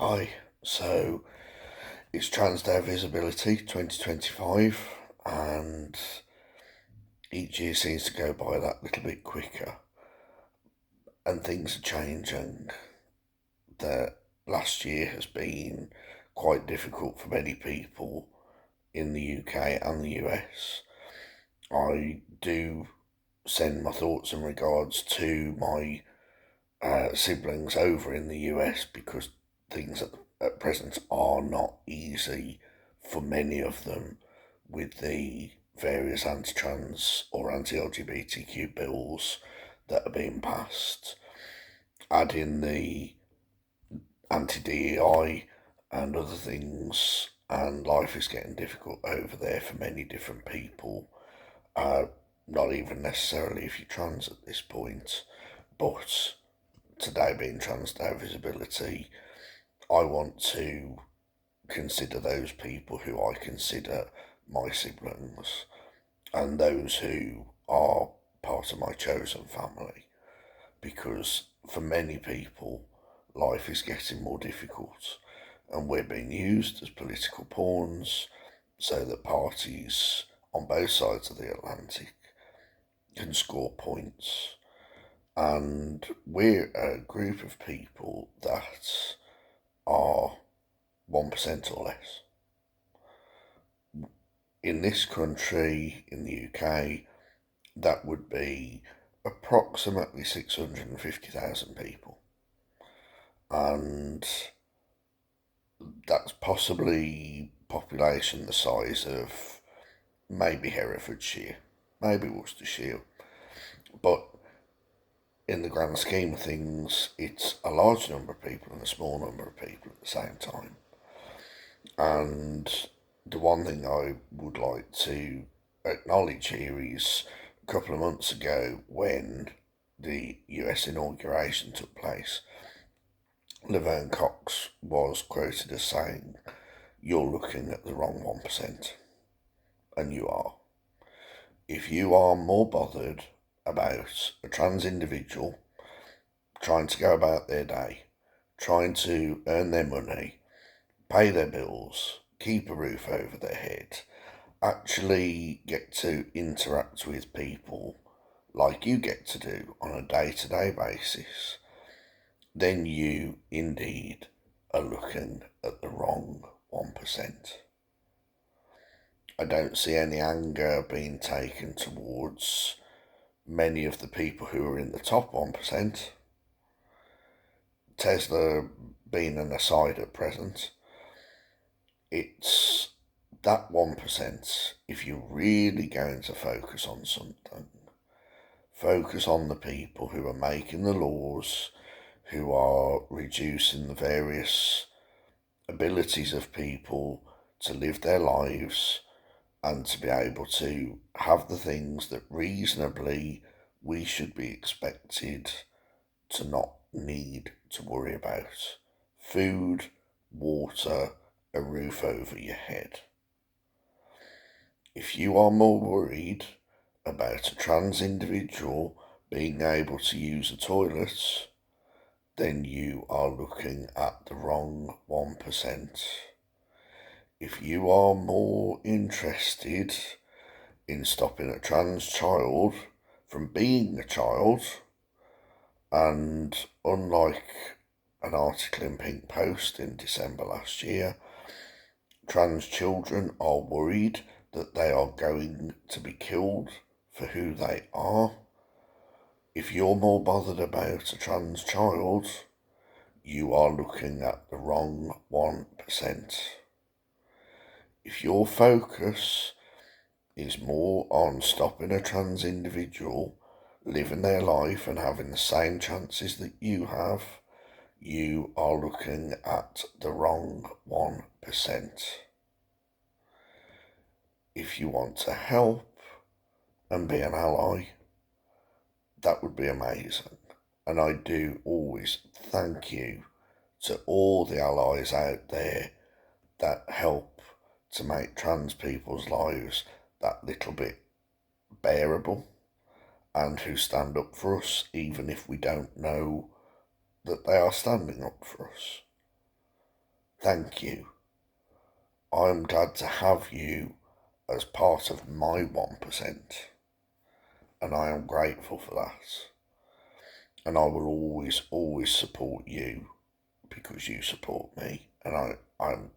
Hi, so it's Trans Day Visibility 2025, and each year seems to go by that little bit quicker, and things are changing. The last year has been quite difficult for many people in the UK and the US. I do send my thoughts and regards to my siblings over in the US because things at present are not easy for many of them with the various anti-trans or anti-LGBTQ bills that are being passed. Add in the anti-DEI and other things, and life is getting difficult over there for many different people. Not even necessarily if you're trans at this point, but today being Trans Day Visibility, I want to consider those people who I consider my siblings and those who are part of my chosen family, because for many people, life is getting more difficult and we're being used as political pawns so that parties on both sides of the Atlantic can score points. And we're a group of people that are 1% or less. In this country, in the UK, that would be approximately 650,000 people. And that's possibly population the size of maybe Herefordshire, maybe Worcestershire. But in the grand scheme of things, it's a large number of people and a small number of people at the same time. And the one thing I would like to acknowledge here is a couple of months ago when the US inauguration took place, Laverne Cox was quoted as saying, "You're looking at the wrong 1%." And you are. If you are more bothered about a trans individual trying to go about their day, trying to earn their money, pay their bills, keep a roof over their head, actually get to interact with people like you get to do on a day-to-day basis, then you indeed are looking at the wrong 1%. I don't see any anger being taken towards many of the people who are in the top 1%. Tesla being an aside at present, it's that 1%. If you're really going to focus on something, focus on the people who are making the laws, who are reducing the various abilities of people to live their lives and to be able to have the things that reasonably we should be expected to not need to worry about: food, water, a roof over your head. If you are more worried about a trans individual being able to use a toilet, then you are looking at the wrong 1%. If you are more interested in stopping a trans child from being a child, and unlike an article in Pink Post in December last year, trans children are worried that they are going to be killed for who they are. If you're more bothered about a trans child, you are looking at the wrong 1%. If your focus is more on stopping a trans individual living their life and having the same chances that you have, you are looking at the wrong 1%. If you want to help and be an ally, that would be amazing. And I do always thank you to all the allies out there that help to make trans people's lives that little bit bearable and who stand up for us even if we don't know that they are standing up for us. thank you. I'm glad to have you as part of my 1%, and I am grateful for that. And I will always, always support you because you support me, and I'm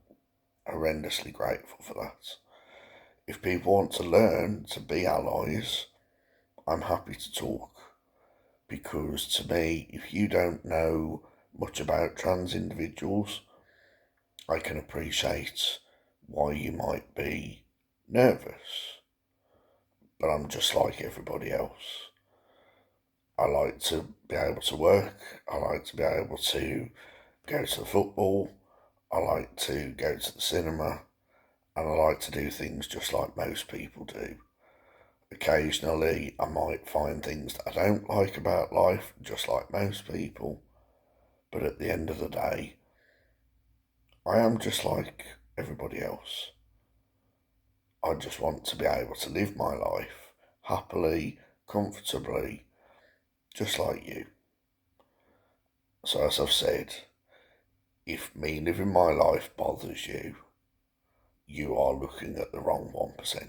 horrendously grateful for that. If people want to learn to be allies, I'm happy to talk, because to me, if you don't know much about trans individuals, I can appreciate why you might be nervous, but I'm just like everybody else. I like to be able to work, I like to be able to go to the football, I like to go to the cinema, and I like to do things just like most people do. Occasionally, I might find things that I don't like about life, just like most people, but at the end of the day, I am just like everybody else. I just want to be able to live my life happily, comfortably, just like you. So, as I've said, if me living my life bothers you, you are looking at the wrong 1%.